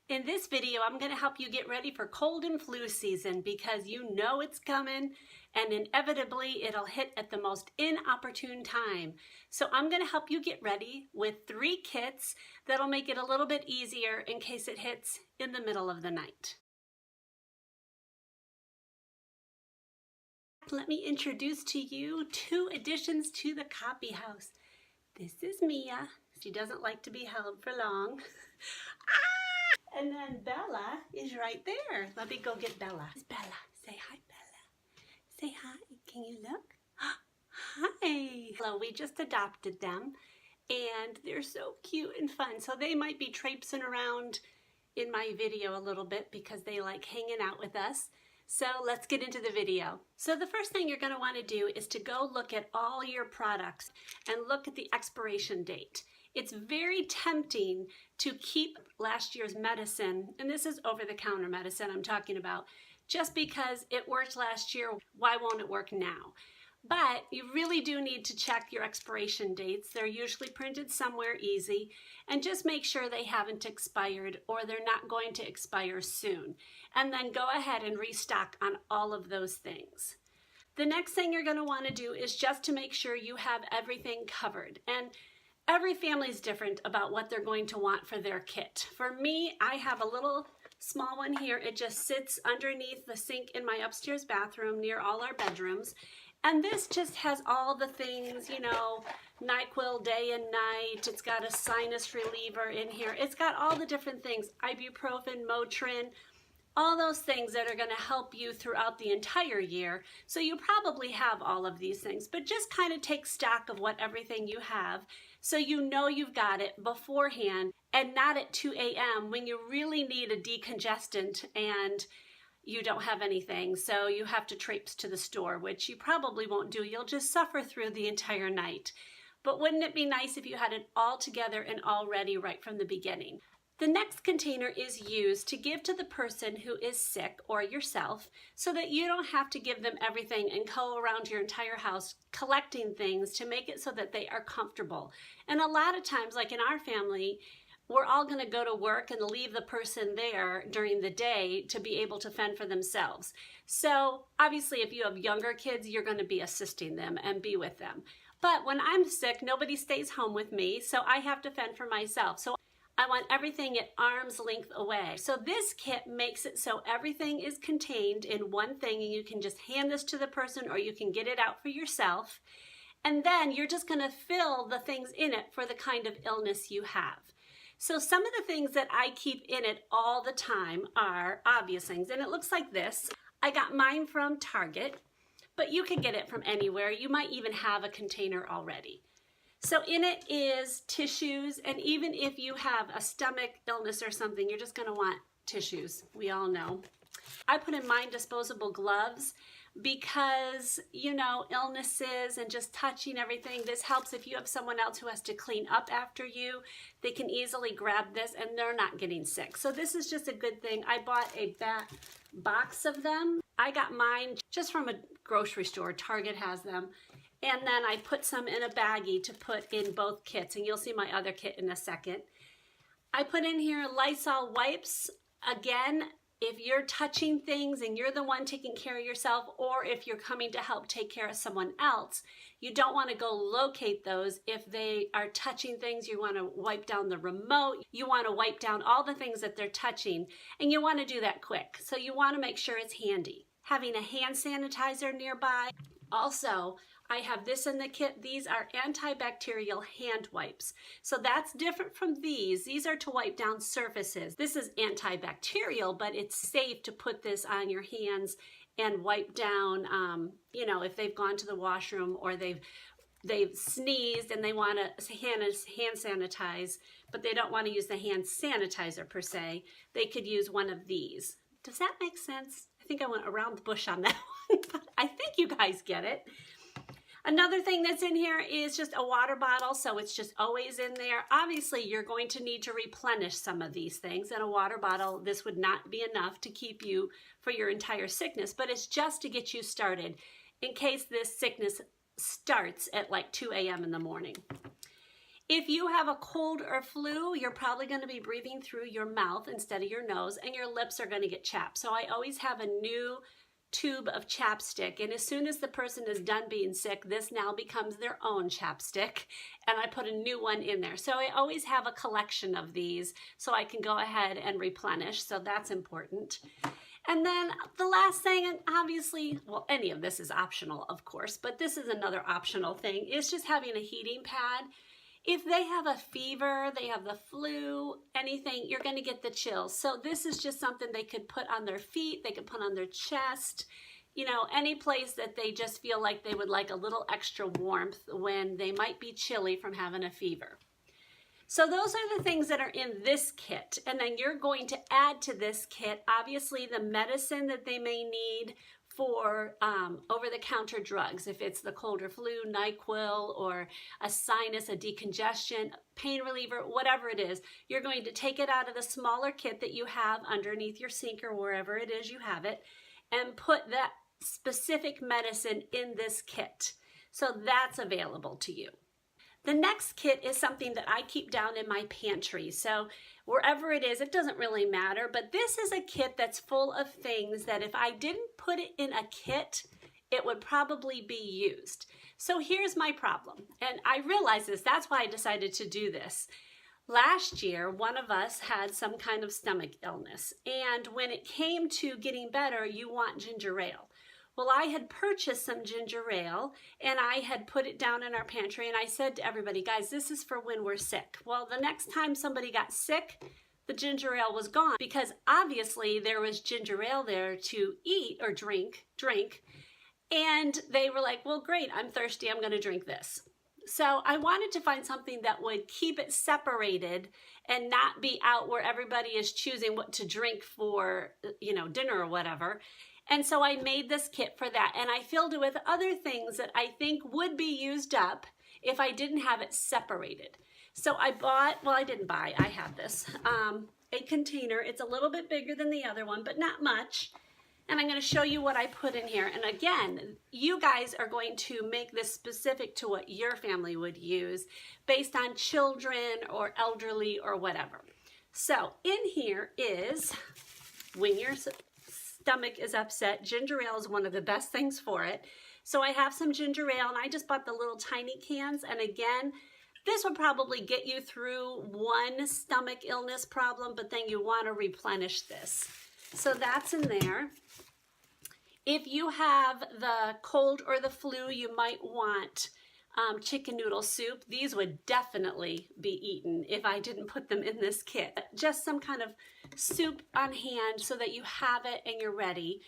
In this video, I'm going to help you get ready for cold and flu season because you know it's coming and inevitably it'll hit at the most inopportune time. So I'm going to help you get ready with 3 kits that'll make it a little bit easier in case it hits in the middle of the night. Let me introduce to you 2 additions to the Coffee House. This is Mia. She doesn't like to be held for long. And then Bella is right there. Let me go get Bella. It's Bella. Say hi, Bella. Say hi. Can you look? Hi. Hello, we just adopted them and they're so cute and fun. So they might be traipsing around in my video a little bit because they like hanging out with us. So let's get into the video. So the first thing you're going to want to do is to go look at all your products and look at the expiration date. It's very tempting to keep last year's medicine, and this is over-the-counter medicine I'm talking about, just because it worked last year, why won't it work now? But you really do need to check your expiration dates. They're usually printed somewhere easy, and just make sure they haven't expired or they're not going to expire soon. And then go ahead and restock on all of those things. The next thing you're going to want to do is just to make sure you have everything covered. And every family is different about what they're going to want for their kit. For me, I have a little small one here. It just sits underneath the sink in my upstairs bathroom near all our bedrooms. And this just has all the things, you know, NyQuil day and night. It's got a sinus reliever in here. It's got all the different things, ibuprofen, Motrin, all those things that are going to help you throughout the entire year. So you probably have all of these things, but just kind of take stock of what everything you have so you know you've got it beforehand and not at 2 a.m. when you really need a decongestant and you don't have anything, so you have to traipse to the store, which you probably won't do. You'll just suffer through the entire night. But wouldn't it be nice if you had it all together and all ready right from the beginning? The next container is used to give to the person who is sick or yourself so that you don't have to give them everything and go around your entire house collecting things to make it so that they are comfortable. And a lot of times, like in our family, we're all going to go to work and leave the person there during the day to be able to fend for themselves. So obviously if you have younger kids, you're going to be assisting them and be with them. But when I'm sick, nobody stays home with me, so I have to fend for myself. So I want everything at arm's length away. So this kit makes it so everything is contained in one thing and you can just hand this to the person or you can get it out for yourself. And then you're just going to fill the things in it for the kind of illness you have. So some of the things that I keep in it all the time are obvious things, and it looks like this. I got mine from Target, but you can get it from anywhere. You might even have a container already. So in it is tissues, and even if you have a stomach illness or something, you're just going to want tissues. We all know. I put in mine disposable gloves because, you know, illnesses and just touching everything. This helps if you have someone else who has to clean up after you. They can easily grab this and they're not getting sick. So this is just a good thing. I bought a box of them. I got mine just from a grocery store. Target has them. And then I put some in a baggie to put in both kits. And you'll see my other kit in a second. I put in here Lysol wipes. Again, if you're touching things and you're the one taking care of yourself, or if you're coming to help take care of someone else, you don't want to go locate those. If they are touching things, you want to wipe down the remote, you want to wipe down all the things that they're touching, and you want to do that quick. So you want to make sure it's handy. Having a hand sanitizer nearby. Also, I have this in the kit. These are antibacterial hand wipes. So that's different from these. These are to wipe down surfaces. This is antibacterial, but it's safe to put this on your hands and wipe down, you know, if they've gone to the washroom or they've sneezed and they want to hand sanitize, but they don't want to use the hand sanitizer per se. They could use one of these. Does that make sense? I think I went around the bush on that one, but I think you guys get it. Another thing that's in here is just a water bottle, so it's just always in there. Obviously, you're going to need to replenish some of these things. In a water bottle, this would not be enough to keep you for your entire sickness, but it's just to get you started in case this sickness starts at like 2 a.m. in the morning. If you have a cold or flu, you're probably going to be breathing through your mouth instead of your nose, and your lips are going to get chapped. So I always have a new tube of chapstick, and as soon as the person is done being sick, this now becomes their own chapstick, and I put a new one in there. So I always have a collection of these so I can go ahead and replenish, so that's important. And then the last thing, and obviously, well, any of this is optional, of course, but this is another optional thing, is just having a heating pad. If they have a fever, they have the flu, anything, you're going to get the chills. So this is just something they could put on their feet, they could put on their chest, you know, any place that they just feel like they would like a little extra warmth when they might be chilly from having a fever. So those are the things that are in this kit. And then you're going to add to this kit, obviously, the medicine that they may need for over-the-counter drugs. If it's the cold or flu, NyQuil, or a sinus, a decongestion, pain reliever, whatever it is, you're going to take it out of the smaller kit that you have underneath your sink or wherever it is you have it, and put that specific medicine in this kit. So that's available to you. The next kit is something that I keep down in my pantry. So wherever it is, it doesn't really matter, but this is a kit that's full of things that if I didn't put it in a kit, it would probably be used. So here's my problem, and I realize this, that's why I decided to do this. Last year, one of us had some kind of stomach illness, and when it came to getting better, you want ginger ale. Well, I had purchased some ginger ale, and I had put it down in our pantry, and I said to everybody, guys, this is for when we're sick. Well, the next time somebody got sick, the ginger ale was gone, because obviously there was ginger ale there to eat or drink, and they were like, well, great, I'm thirsty, I'm going to drink this. So I wanted to find something that would keep it separated and not be out where everybody is choosing what to drink for, you know, dinner or whatever. And so I made this kit for that, and I filled it with other things that I think would be used up if I didn't have it separated. So I bought, well, I didn't buy, I have this, a container. It's a little bit bigger than the other one, but not much. And I'm going to show you what I put in here. And again, you guys are going to make this specific to what your family would use based on children or elderly or whatever. So in here is, when your stomach is upset, ginger ale is one of the best things for it. So I have some ginger ale, and I just bought the little tiny cans. And again, this will probably get you through one stomach illness problem, but then you want to replenish this. So that's in there. If you have the cold or the flu, you might want chicken noodle soup. These would definitely be eaten if I didn't put them in this kit. Just some kind of soup on hand so that you have it and you're ready.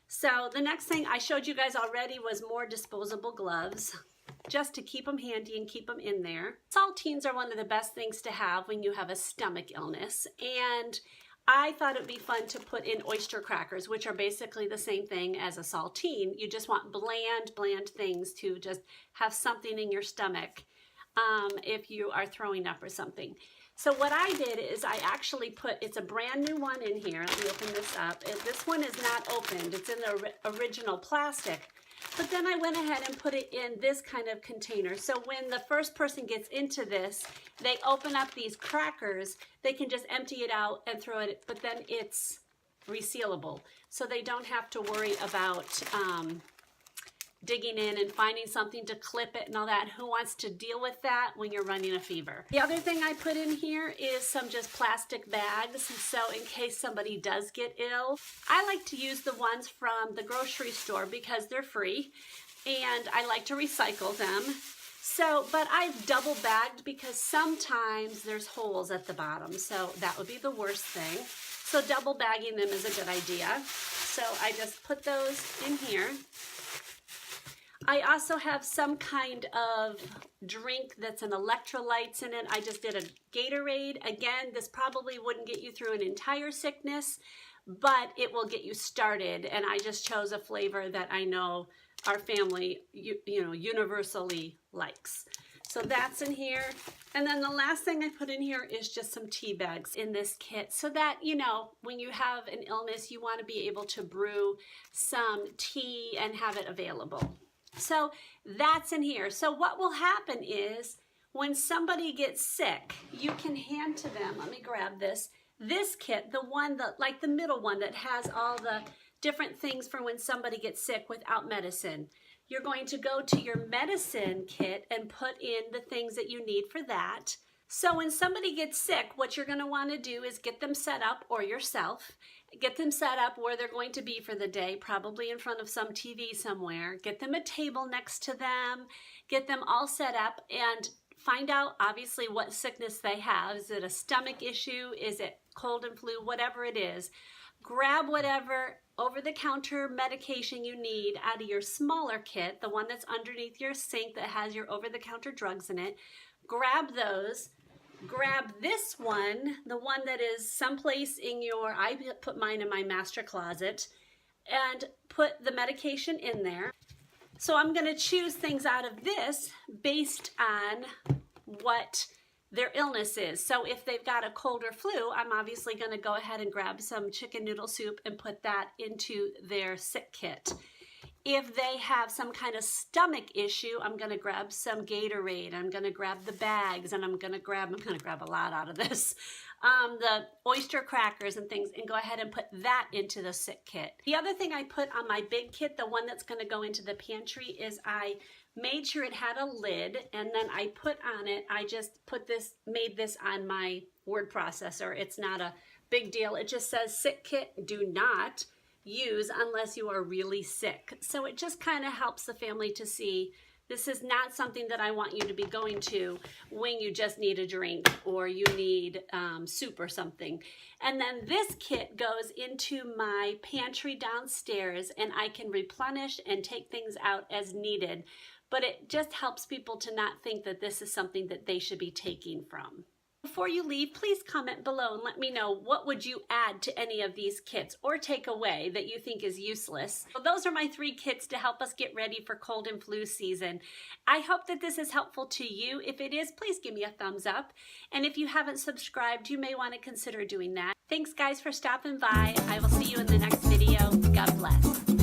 So the next thing I showed you guys already was more disposable gloves, just to keep them handy and keep them in there. Saltines are one of the best things to have when you have a stomach illness, and I thought it would be fun to put in oyster crackers, which are basically the same thing as a saltine. You just want bland things to just have something in your stomach if you are throwing up or something. So what I did is I actually put, it's a brand new one in here. Let me open this up. This one is not opened. It's in the original plastic. But then I went ahead and put it in this kind of container. So when the first person gets into this, they open up these crackers, they can just empty it out and throw it, but then it's resealable. So they don't have to worry about digging in and finding something to clip it and all that. Who wants to deal with that when you're running a fever? The other thing I put in here is some just plastic bags. So in case somebody does get ill, I like to use the ones from the grocery store because they're free and I like to recycle them. So, but I've double bagged because sometimes there's holes at the bottom. So that would be the worst thing. So double bagging them is a good idea. So I just put those in here. I also have some kind of drink that's an electrolytes in it. I just did a Gatorade. Again, this probably wouldn't get you through an entire sickness, but it will get you started. And I just chose a flavor that I know our family, you know, universally likes. So that's in here. And then the last thing I put in here is just some tea bags in this kit so that, you know, when you have an illness, you want to be able to brew some tea and have it available. So that's in here. So what will happen is when somebody gets sick, you can hand to them, let me grab this kit, the one that, like the middle one that has all the different things for when somebody gets sick without medicine. You're going to go to your medicine kit and put in the things that you need for that. So when somebody gets sick, what you're going to want to do is get them set up, or yourself, get them set up where they're going to be for the day, probably in front of some TV somewhere. Get them a table next to them, get them all set up, and find out obviously what sickness they have. Is it a stomach issue? Is it cold and flu? Whatever it is. Grab whatever over-the-counter medication you need out of your smaller kit, the one that's underneath your sink that has your over-the-counter drugs in it. Grab those. Grab this one, the one that is someplace in your, I put mine in my master closet, and put the medication in there. So I'm going to choose things out of this based on what their illness is. So if they've got a cold or flu, I'm obviously going to go ahead and grab some chicken noodle soup and put that into their sick kit. If they have some kind of stomach issue, I'm going to grab some Gatorade. I'm going to grab the bags, and I'm going to grab a lot out of this. The oyster crackers and things, and go ahead and put that into the sick kit. The other thing I put on my big kit, the one that's going to go into the pantry, is I made sure it had a lid, and then I put on it, I just made this on my word processor. It's not a big deal. It just says sick kit, do not use unless you are really sick. So it just kind of helps the family to see this is not something that I want you to be going to when you just need a drink or you need soup or something. And then this kit goes into my pantry downstairs, and I can replenish and take things out as needed. But it just helps people to not think that this is something that they should be taking from. Before you leave, please comment below and let me know what would you add to any of these kits or take away that you think is useless. So those are my 3 kits to help us get ready for cold and flu season. I hope that this is helpful to you. If it is, please give me a thumbs up. And if you haven't subscribed, you may want to consider doing that. Thanks guys for stopping by. I will see you in the next video. God bless.